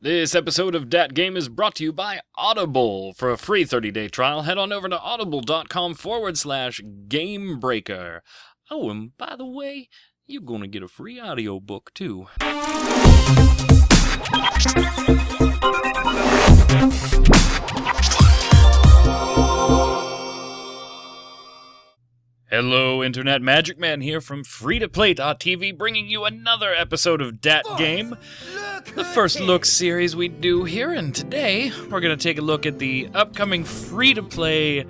This episode of Dat Game is brought to you by Audible. For a free 30-day trial, head on over to audible.com/gamebreaker. Oh, and by the way, you're going to get a free audiobook, too. Hello, Internet Magic Man here from FreetoPlay TV, bringing you another episode of Dat Game, the first look series we do here, and today we're going to take a look at the upcoming free-to-play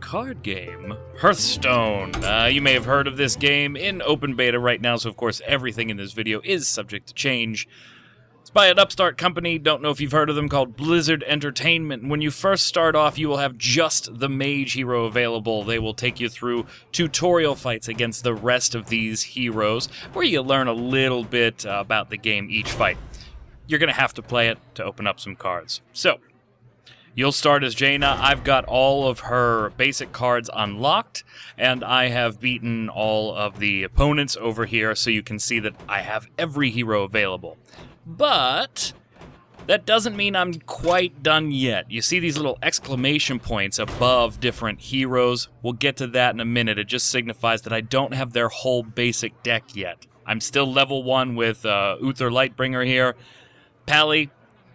card game, Hearthstone. You may have heard of this game in open beta right now, so of course everything in this video is subject to change. It's by an upstart company, don't know if you've heard of them, called Blizzard Entertainment. When you first start off, you will have just the mage hero available. They will take you through tutorial fights against the rest of these heroes, where you learn a little bit about the game each fight. You're going to have to play it to open up some cards. So, you'll start as Jaina. I've got all of her basic cards unlocked, and I have beaten all of the opponents over here, so you can see that I have every hero available. But that doesn't mean I'm quite done yet. You see these little exclamation points above different heroes? We'll get to that in a minute. It just signifies that I don't have their whole basic deck yet. I'm still level 1 with Uther Lightbringer here. Pally,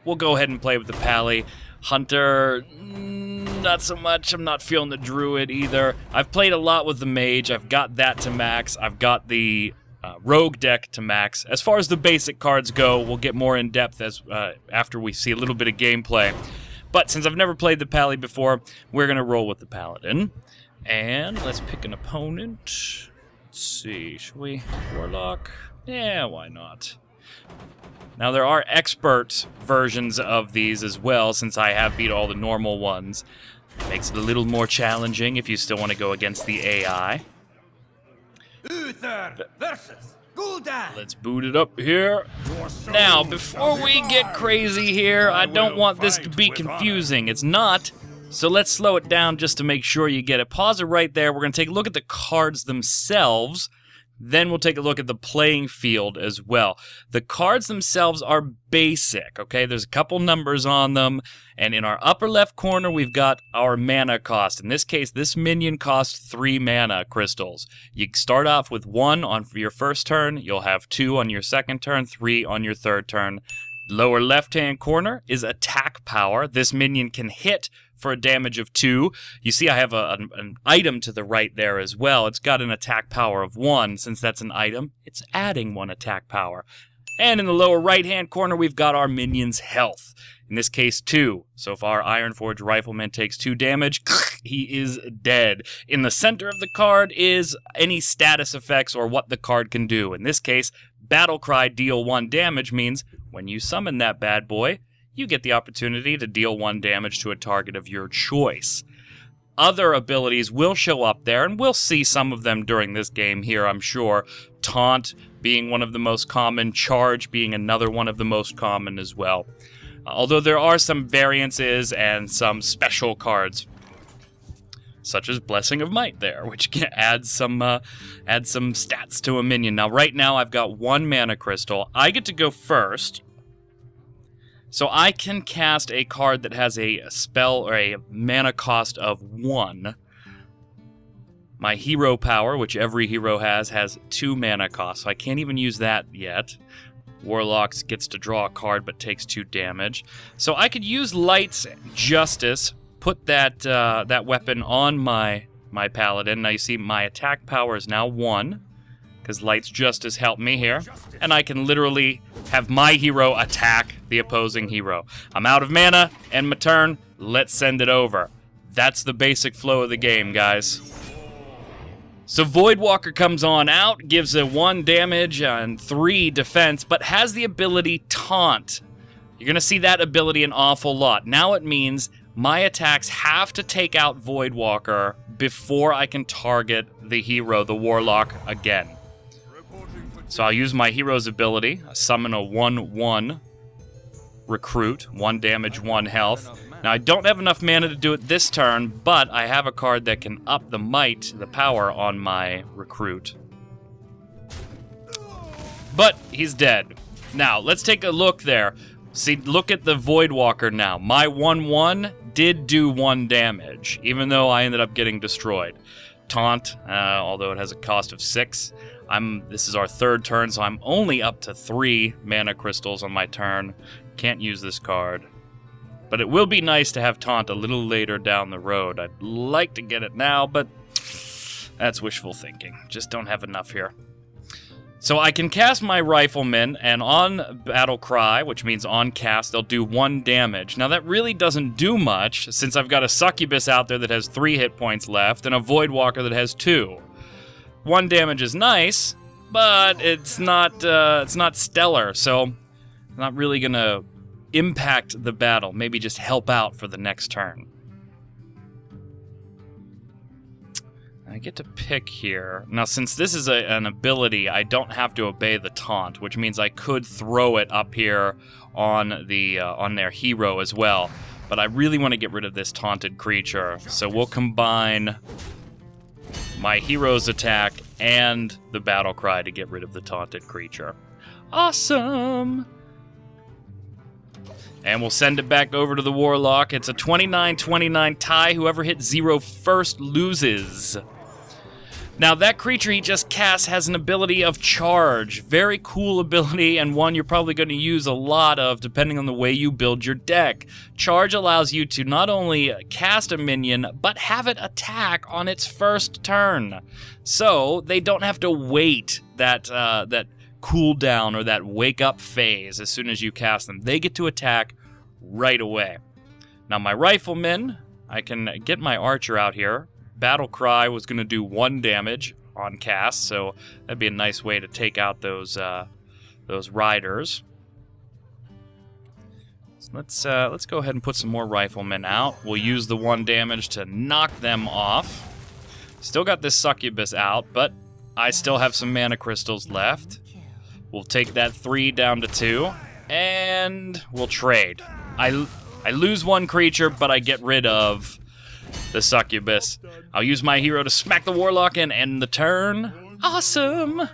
we'll go ahead and play with the Pally. Hunter, not so much. I'm not feeling the Druid either. I've played a lot with the Mage. I've got that to max. I've got the Rogue deck to max. As far as the basic cards go, we'll get more in depth as after we see a little bit of gameplay. But since I've never played the Pally before, we're going to roll with the Paladin. And let's pick an opponent. Let's see, should we? Warlock? Yeah, why not? Now, there are expert versions of these as well, since I have beat all the normal ones. Makes it a little more challenging if you still want to go against the AI. Uther versus Gul'dan. Let's boot it up here. Now, before we get crazy here, I don't want this to be confusing. It's not, so let's slow it down just to make sure you get it. Pause it right there. We're going to take a look at the cards themselves. Then we'll take a look at the playing field as well. The cards themselves are basic, okay? There's a couple numbers on them, and in our upper left corner, we've got our mana cost. In this case, this minion costs 3 mana crystals. You start off with 1 on your first turn, you'll have 2 on your second turn, 3 on your third turn. Lower left-hand corner is attack power. This minion can hit for a damage of 2. You see I have an item to the right there as well. It's got an attack power of 1. Since that's an item, it's adding 1 attack power. And in the lower right-hand corner, we've got our minion's health. In this case, 2. So if our Ironforge Rifleman takes 2 damage, he is dead. In the center of the card is any status effects or what the card can do. In this case, Battle Cry deal 1 damage means when you summon that bad boy, you get the opportunity to deal 1 damage to a target of your choice. Other abilities will show up there, and we'll see some of them during this game here, I'm sure. Taunt being one of the most common, Charge being another one of the most common as well. Although there are some variances and some special cards, such as Blessing of Might there, which can add some stats to a minion. Now, right now, I've got 1 mana crystal. I get to go first. So I can cast a card that has a spell or a mana cost of 1. My hero power, which every hero has 2 mana cost, so I can't even use that yet. Warlocks gets to draw a card but takes 2 damage. So I could use Light's Justice, put that weapon on my Paladin. Now you see my attack power is now 1, because Light's Justice helped me here. And I can literally have my hero attack the opposing hero. I'm out of mana, end my turn, let's send it over. That's the basic flow of the game, guys. So Voidwalker comes on out, gives a 1 damage and 3 defense, but has the ability Taunt. You're going to see that ability an awful lot. Now it means my attacks have to take out Voidwalker before I can target the hero, the Warlock, again. So I'll use my hero's ability, summon a 1/1 recruit, 1 damage, 1 health. Now I don't have enough mana to do it this turn, but I have a card that can up the might, the power on my recruit. But he's dead. Now, let's take a look there. See, look at the Voidwalker now. My 1/1 did do 1 damage, even though I ended up getting destroyed. Taunt, although it has a cost of 6. This is our 3rd turn, so I'm only up to 3 mana crystals on my turn. Can't use this card. But it will be nice to have Taunt a little later down the road. I'd like to get it now, but that's wishful thinking. Just don't have enough here. So I can cast my Rifleman, and on Battle Cry, which means on cast, they'll do 1 damage. Now that really doesn't do much, since I've got a Succubus out there that has 3 hit points left, and a Voidwalker that has 2. 1 damage is nice, but it's not stellar, so not really gonna impact the battle. Maybe just help out for the next turn. I get to pick here. Now, since this is an ability, I don't have to obey the taunt, which means I could throw it up here on their hero as well. But I really want to get rid of this taunted creature, so we'll combine my hero's attack and the battle cry to get rid of the taunted creature. Awesome! And we'll send it back over to the Warlock. It's a 29-29 tie. Whoever hits 0 first loses. Now, that creature he just cast has an ability of Charge. Very cool ability, and one you're probably going to use a lot of, depending on the way you build your deck. Charge allows you to not only cast a minion, but have it attack on its first turn. So, they don't have to wait that cooldown or that wake-up phase as soon as you cast them. They get to attack right away. Now, my Rifleman, I can get my Archer out here. Battle Cry was going to do 1 damage on cast, so that'd be a nice way to take out those riders. So let's go ahead and put some more Riflemen out. We'll use the 1 damage to knock them off. Still got this Succubus out, but I still have some mana crystals left. We'll take that 3 down to 2, and we'll trade. I lose 1 creature, but I get rid of the Succubus. I'll use my hero to smack the Warlock and end the turn. Awesome!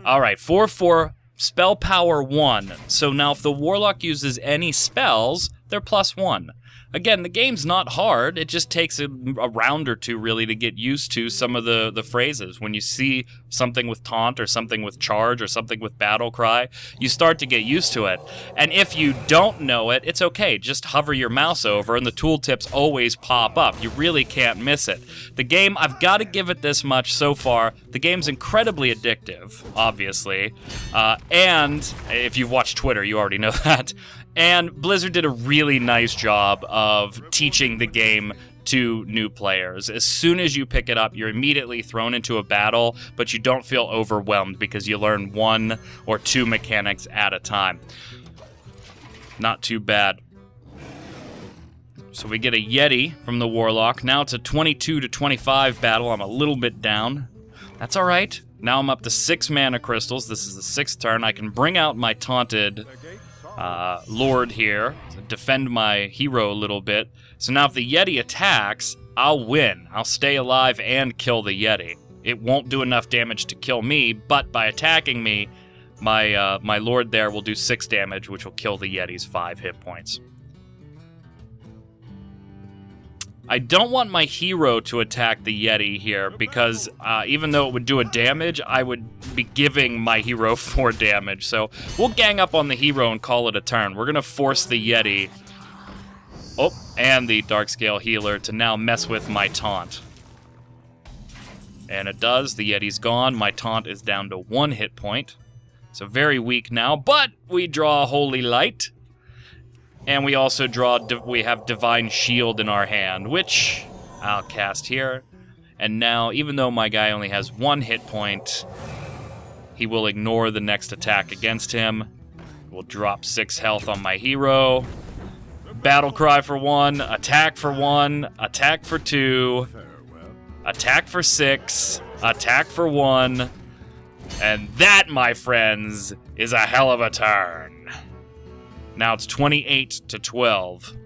Alright, 4/4, spell power 1. So now if the Warlock uses any spells, they're +1. Again, the game's not hard. It just takes a round or two, really, to get used to some of the phrases. When you see something with Taunt or something with Charge or something with Battle Cry, you start to get used to it. And if you don't know it, it's okay. Just hover your mouse over and the tooltips always pop up. You really can't miss it. The game, I've got to give it this much so far. The game's incredibly addictive, obviously. And if you've watched Twitter, you already know that. And Blizzard did a really nice job of teaching the game to new players. As soon as you pick it up, you're immediately thrown into a battle, but you don't feel overwhelmed because you learn 1 or 2 mechanics at a time. Not too bad. So we get a Yeti from the Warlock. Now it's a 22-25 battle. I'm a little bit down. That's all right. Now I'm up to 6 mana crystals. This is the 6th turn. I can bring out my taunted Lord here, defend my hero a little bit. So now if the Yeti attacks, I'll win. I'll stay alive and kill the Yeti. It won't do enough damage to kill me, but by attacking me, my Lord there will do 6 damage, which will kill the Yeti's 5 hit points. I don't want my hero to attack the Yeti here because even though it would do a damage, I would be giving my hero 4 damage. So we'll gang up on the hero and call it a turn. We're going to force the Yeti, and the Darkscale Healer to now mess with my taunt. And it does. The Yeti's gone. My taunt is down to 1 hit point. So very weak now, but we draw Holy Light. And we also we have Divine Shield in our hand, which I'll cast here. And now, even though my guy only has 1 hit point, he will ignore the next attack against him. We'll drop 6 health on my hero. Battle Cry for 1, attack for 1, attack for 2, attack for 6, attack for 1. And that, my friends, is a hell of a turn. Now it's 28-12.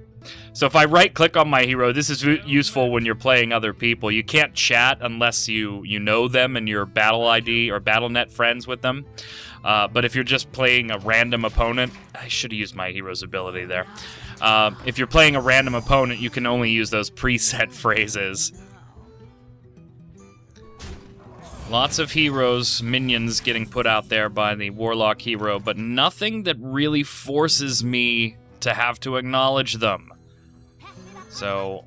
So if I right-click on my hero, this is useful when you're playing other people. You can't chat unless you know them and you're Battle ID or BattleNet friends with them. But if you're just playing a random opponent, I should have used my hero's ability there. If you're playing a random opponent, you can only use those preset phrases. Lots of heroes, minions getting put out there by the Warlock hero, but nothing that really forces me to have to acknowledge them. So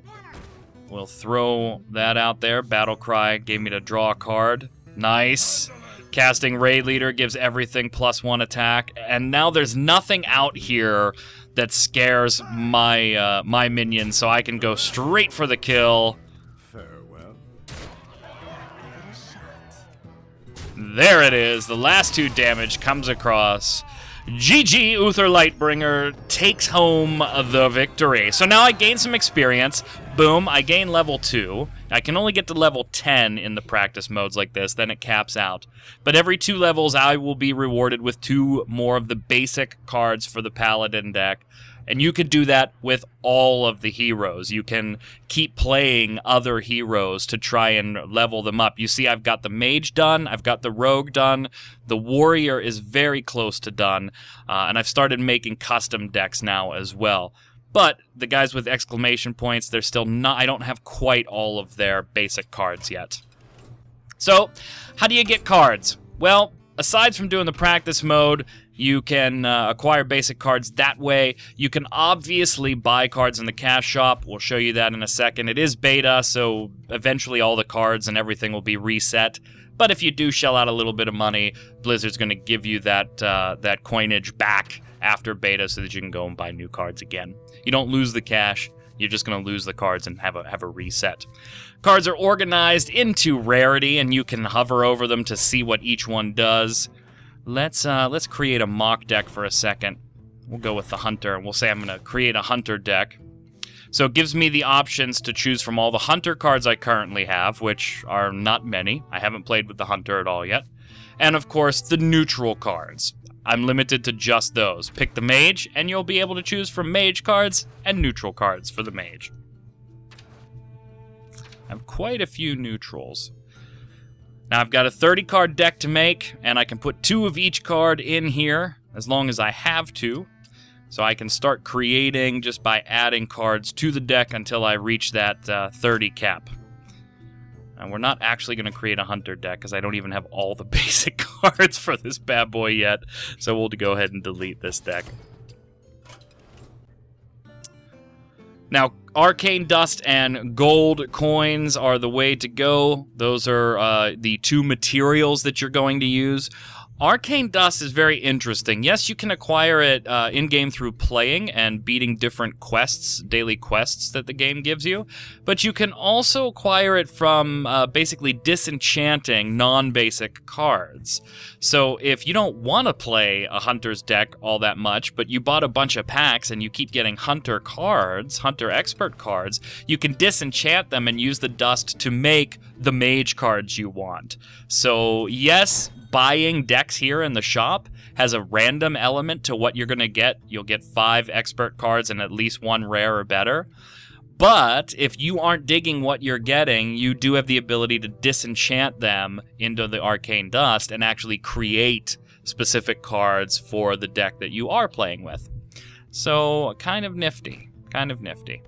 we'll throw that out there. Battle Cry gave me to draw a card. Nice. Casting Raid Leader gives everything +1 attack. And now there's nothing out here that scares my my minions, so I can go straight for the kill. There it is. The last 2 damage comes across. GG, Uther Lightbringer takes home the victory. So now I gain some experience. Boom, I gain level 2. I can only get to level 10 in the practice modes like this, then it caps out. But every 2 levels, I will be rewarded with 2 more of the basic cards for the Paladin deck. And you could do that with all of the heroes. You can keep playing other heroes to try and level them up. You see, I've got the mage done, I've got the rogue done, the warrior is very close to done, and I've started making custom decks now as well. But the guys with exclamation points, they're still not, I don't have quite all of their basic cards yet. So, how do you get cards? Well, aside from doing the practice mode, you can acquire basic cards that way. You can obviously buy cards in the cash shop. We'll show you that in a second. It is beta, so eventually all the cards and everything will be reset. But if you do shell out a little bit of money, Blizzard's going to give you that that coinage back after beta so that you can go and buy new cards again. You don't lose the cash. You're just going to lose the cards and have a reset. Cards are organized into rarity, and you can hover over them to see what each one does. Let's create a mock deck for a second. We'll go with the Hunter, and we'll say I'm going to create a Hunter deck. So it gives me the options to choose from all the Hunter cards I currently have, which are not many. I haven't played with the Hunter at all yet. And of course, the neutral cards. I'm limited to just those. Pick the Mage, and you'll be able to choose from Mage cards and neutral cards for the Mage. I have quite a few neutrals. Now I've got a 30-card deck to make, and I can put 2 of each card in here, as long as I have to. So I can start creating just by adding cards to the deck until I reach that 30 cap. And we're not actually going to create a Hunter deck, because I don't even have all the basic cards for this bad boy yet. So we'll go ahead and delete this deck. Now, Arcane Dust and Gold Coins are the way to go. Those are the 2 materials that you're going to use. Arcane Dust is very interesting. Yes, you can acquire it in-game through playing and beating different quests, daily quests that the game gives you, but you can also acquire it from basically disenchanting non-basic cards. So if you don't want to play a Hunter's deck all that much, but you bought a bunch of packs and you keep getting Hunter cards, Hunter Expert cards, you can disenchant them and use the dust to make the Mage cards you want. So yes, buying decks here in the shop has a random element to what you're going to get. You'll get 5 expert cards and at least 1 rare or better. But if you aren't digging what you're getting, you do have the ability to disenchant them into the Arcane Dust and actually create specific cards for the deck that you are playing with. So kind of nifty. Kind of nifty.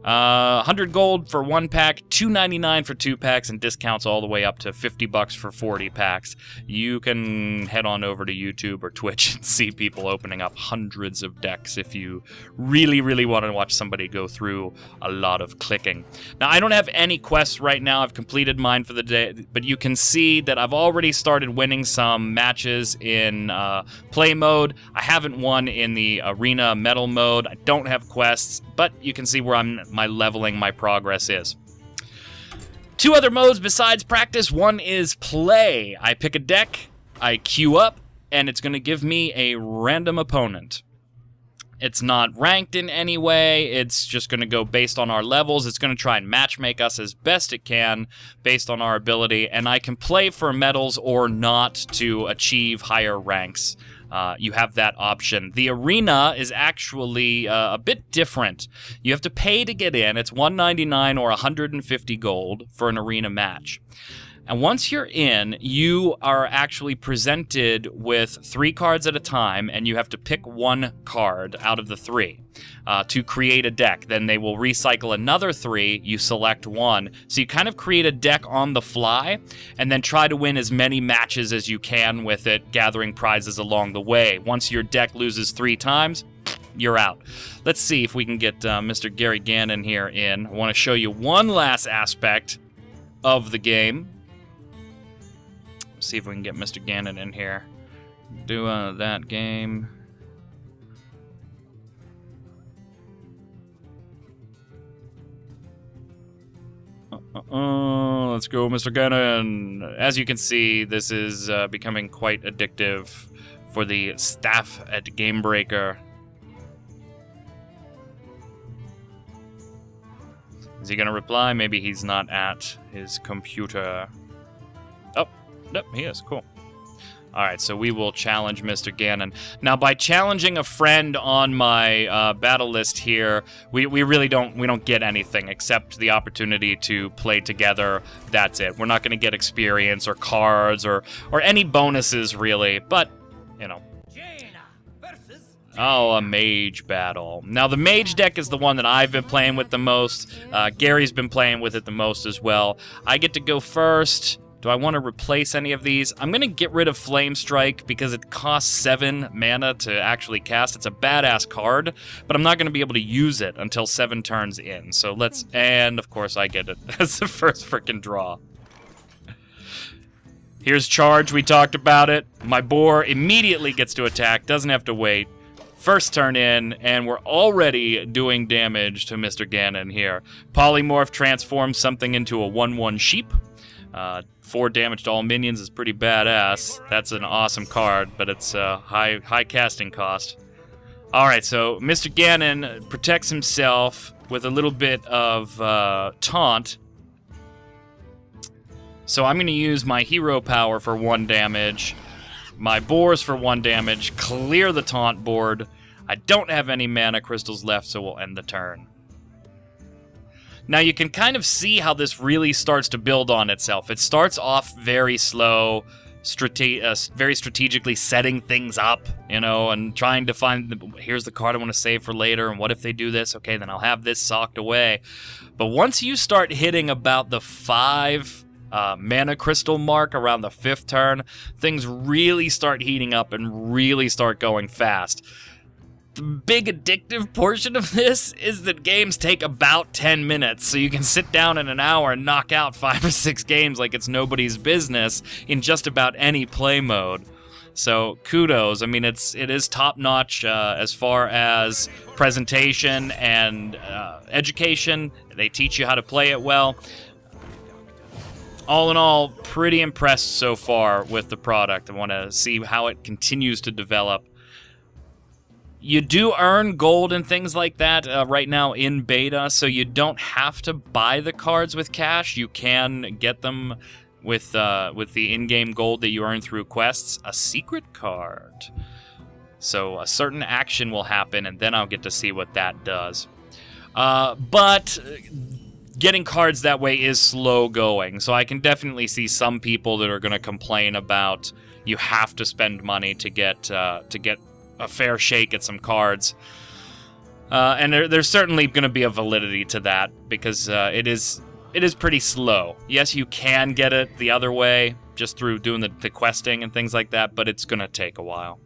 100 gold for 1 pack, $2.99 for 2 packs, and discounts all the way up to $50 for 40 packs. You can head on over to YouTube or Twitch and see people opening up hundreds of decks if you really, really want to watch somebody go through a lot of clicking. Now, I don't have any quests right now. I've completed mine for the day, but you can see that I've already started winning some matches in play mode. I haven't won in the arena medal mode. I don't have quests, but you can see where my leveling, my progress is. 2 other modes besides practice. One is play. I pick a deck, I queue up, and it's going to give me a random opponent. It's not ranked in any way. It's just going to go based on our levels. It's going to try and matchmake us as best it can based on our ability, and I can play for medals or not to achieve higher ranks you have that option. The arena is actually a bit different. You have to pay to get in. It's $199 or 150 gold for an arena match. And once you're in, you are actually presented with 3 cards at a time, and you have to pick 1 card out of the 3 to create a deck. Then they will recycle another 3, you select 1. So you kind of create a deck on the fly, and then try to win as many matches as you can with it, gathering prizes along the way. Once your deck loses 3 times, you're out. Let's see if we can get Mr. Gary Gannon here in. I want to show you one last aspect of the game. See if we can get Mr. Gannon in here. Do that game. Let's go, Mr. Gannon. As you can see, this is becoming quite addictive for the staff at Gamebreaker. Is he gonna reply? Maybe he's not at his computer. Oh. Nope, he is. Cool. All right, so we will challenge Mr. Gannon. Now, by challenging a friend on my battle list here, we really don't get anything except the opportunity to play together. That's it. We're not going to get experience or cards or any bonuses really, but you know. Oh, a mage battle. Now, the mage deck is the one that I've been playing with the most. Gary's been playing with it the most as well. I get to go first. Do I want to replace any of these? I'm going to get rid of Flame Strike because it costs 7 mana to actually cast. It's a badass card, but I'm not going to be able to use it until 7 turns in. So let's... And, of course, I get it as the first frickin' draw. Here's Charge. We talked about it. My boar immediately gets to attack. Doesn't have to wait. First turn in, and we're already doing damage to Mr. Gannon here. Polymorph transforms something into a 1/1 sheep. 4 damage to all minions is pretty badass. That's an awesome card, but it's high casting cost. Alright, so Mr. Gannon protects himself with a little bit of taunt. So I'm going to use my hero power for 1 damage, my boars for 1 damage, clear the taunt board. I don't have any mana crystals left, so we'll end the turn. Now you can kind of see how this really starts to build on itself. It starts off very slow, very strategically setting things up, you know, and trying to find, here's the card I want to save for later, and what if they do this? Okay, then I'll have this socked away. But once you start hitting about the 5 mana crystal mark around the 5th turn, things really start heating up and really start going fast. The big addictive portion of this is that games take about 10 minutes, so you can sit down in an hour and knock out 5 or 6 games like it's nobody's business in just about any play mode. So kudos. I mean, it is top-notch as far as presentation and education. They teach you how to play it well. All in all, pretty impressed so far with the product. I want to see how it continues to develop. You do earn gold and things like that right now in beta, so you don't have to buy the cards with cash. You can get them with the in-game gold that you earn through quests. A secret card. So a certain action will happen, and then I'll get to see what that does. But getting cards that way is slow going, so I can definitely see some people that are going to complain about you have to spend money to get a fair shake at some cards. And there's certainly going to be a validity to that, because it is pretty slow. Yes, you can get it the other way, just through doing the questing and things like that, but it's going to take a while.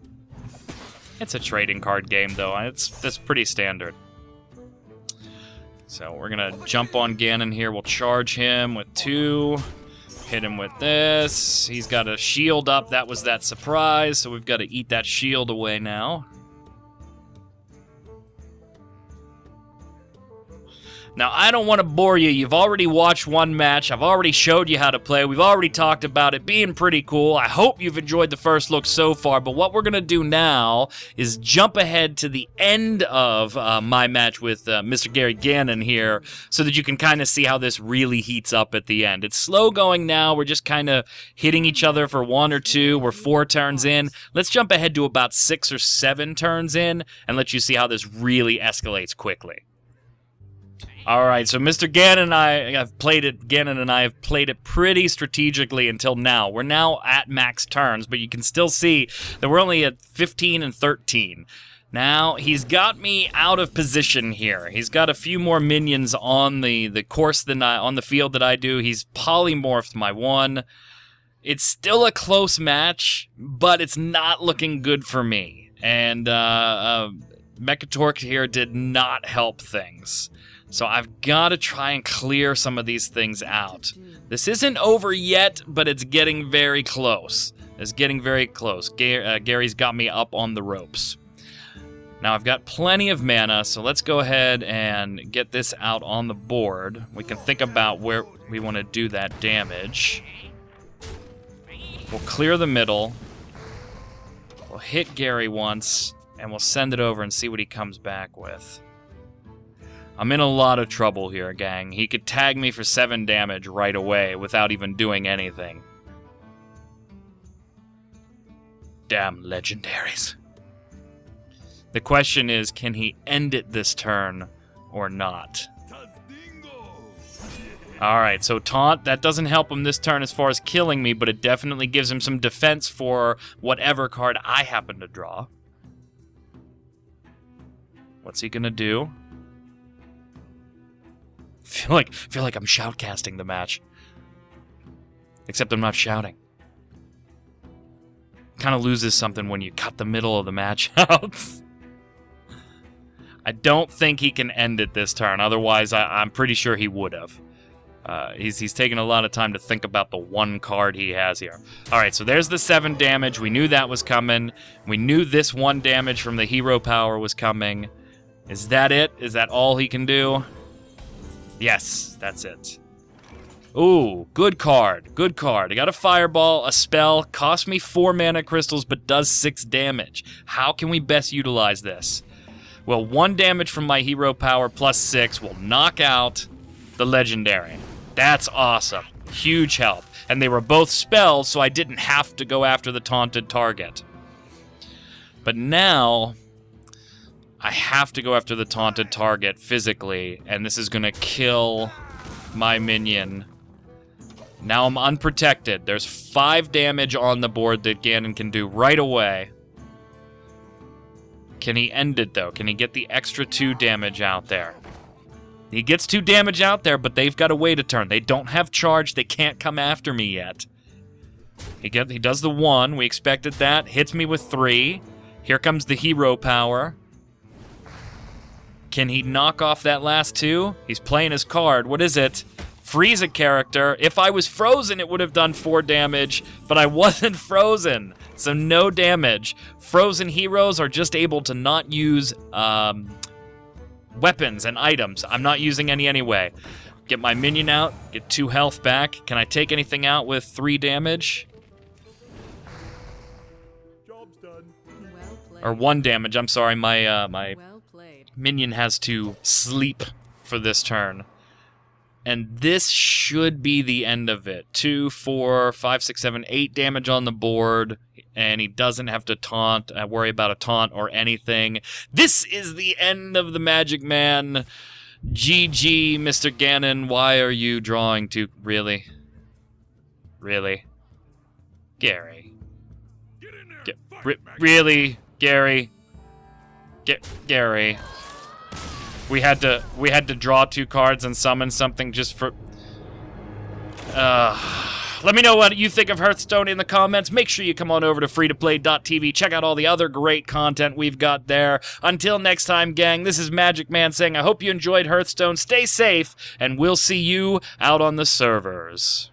It's a trading card game, though. That's pretty standard. So we're going to jump on Ganon here. We'll charge him with 2. Hit him with this. He's got a shield up. That was that surprise, so we've got to eat that shield away now. Now, I don't want to bore you. You've already watched one match. I've already showed you how to play. We've already talked about it being pretty cool. I hope you've enjoyed the first look so far, but what we're going to do now is jump ahead to the end of my match with Mr. Gary Gannon here so that you can kind of see how this really heats up at the end. It's slow going now. We're just kind of hitting each other for 1 or 2. We're 4 turns in. Let's jump ahead to about 6 or 7 turns in and let you see how this really escalates quickly. All right, so Mr. Gannon and I have played it pretty strategically until now. We're now at max turns, but you can still see that we're only at 15 and 13. Now, he's got me out of position here. He's got a few more minions on the course than on the field that I do. He's polymorphed my 1. It's still a close match, but it's not looking good for me. And Mechatork here did not help things. So I've got to try and clear some of these things out. This isn't over yet, but it's getting very close. It's getting very close. Gary's got me up on the ropes. Now I've got plenty of mana, so let's go ahead and get this out on the board. We can think about where we want to do that damage. We'll clear the middle. We'll hit Gary once, and we'll send it over and see what he comes back with. I'm in a lot of trouble here, gang. He could tag me for 7 damage right away without even doing anything. Damn legendaries. The question is, can he end it this turn or not? Alright, so taunt, that doesn't help him this turn as far as killing me, but it definitely gives him some defense for whatever card I happen to draw. What's he gonna do? Feel like I'm shoutcasting the match. Except I'm not shouting. Kind of loses something when you cut the middle of the match out. I don't think he can end it this turn. Otherwise, I'm pretty sure he would have. He's taken a lot of time to think about the 1 card he has here. All right, so there's the 7 damage. We knew that was coming. We knew this 1 damage from the hero power was coming. Is that it? Is that all he can do? Yes, that's it. Ooh, good card. Good card. I got a fireball, a spell, cost me 4 mana crystals, but does 6 damage. How can we best utilize this? Well, 1 damage from my hero power plus 6 will knock out the legendary. That's awesome. Huge help. And they were both spells, so I didn't have to go after the taunted target. But now I have to go after the taunted target physically, and this is going to kill my minion. Now I'm unprotected. There's 5 damage on the board that Ganon can do right away. Can he end it, though? Can he get the extra 2 damage out there? He gets 2 damage out there, but they've got to wait a turn. They don't have charge. They can't come after me yet. He does the 1. We expected that. Hits me with 3. Here comes the hero power. Can he knock off that last 2? He's playing his card. What is it? Freeze a character. If I was frozen, it would have done 4 damage, but I wasn't frozen, so no damage. Frozen heroes are just able to not use weapons and items. I'm not using any anyway. Get my minion out, get 2 health back. Can I take anything out with 3 damage? Job's done. Or 1 damage, I'm sorry. My minion has to sleep for this turn. And this should be the end of it. 2, 4, 5, 6, 7, 8 damage on the board. And he doesn't have to worry about a taunt or anything. This is the end of the Magic Man. GG, Mr. Ganon. Why are you drawing to... Really? Really? Gary. Get in there. Really? Gary? Gary. We had to draw 2 cards and summon something just for... Let me know what you think of Hearthstone in the comments. Make sure you come on over to FreetoPlay TV. Check out all the other great content we've got there. Until next time, gang, this is Magic Man saying I hope you enjoyed Hearthstone. Stay safe, and we'll see you out on the servers.